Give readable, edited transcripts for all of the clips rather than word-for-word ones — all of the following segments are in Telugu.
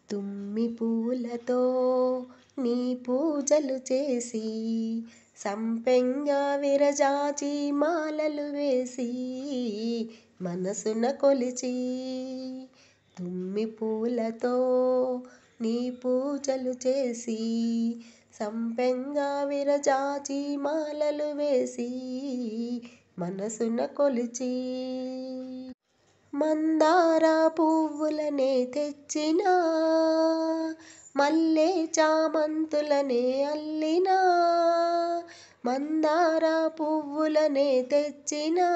తుమ్మి పూలతో నీ పూజలు చేసి సంపెంగా విరజాజి మాలలు వేసి మనసున కొలిచి తుమ్మి పూలతో నీ పూజలు చేసి సంపెంగా విరజాజి మాలలు వేసి మనసున కొలిచి మందార పువ్వులనే తెచ్చినా మల్లె చామంతులనే అల్లినా మందార పువ్వులనే తెచ్చినా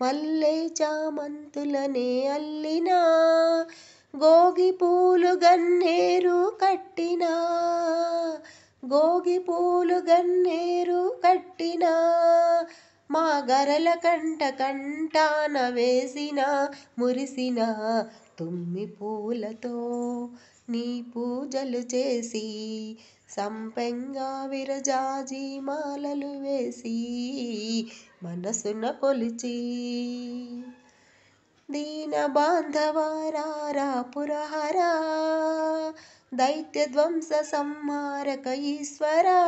మల్లె చామంతులనే అల్లినా గోగి పూలు గన్నేరు కట్టినా గోగి పూలు గన్నేరు కట్టినా మా గరల కంటాన వేసిన మురిసిన తుమ్మి పూలతో నీ పూజలు చేసి సంపెంగా విరజాజి మాలలు వేసి మనసున కొలిచి దీన బాంధవారా పురహరా దైత్య ధ్వంస సంహారక ఈశ్వరా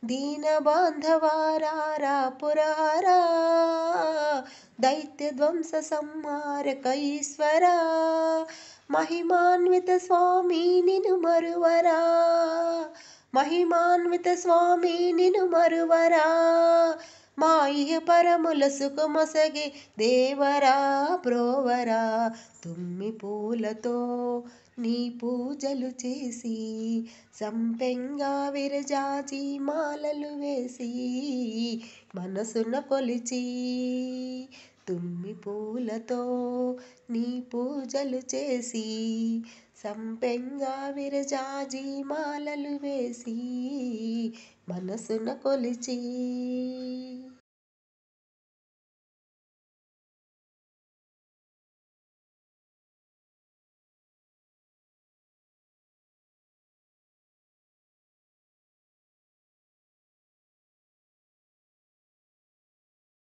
దీన బాంధవారా పురహరా దైత్య ధ్వంస సంహారక ఈశ్వరా మహిమాన్విత స్వామి నిను మరువరా మహిమాన్విత స్వామి నిను మరువరా మా ఇహ పరముల సుఖమొసగే దేవరా బ్రోవరా తుమ్మి పూలతో నీ పూజలు చేసి సంపెంగా విరజాజి మాలలు వేసి మనసున కొలిచి తుమ్మి పూలతో నీ పూజలు చేసి సంపెంగా విరజాజి మాలలు వేసి మనసున కొలిచి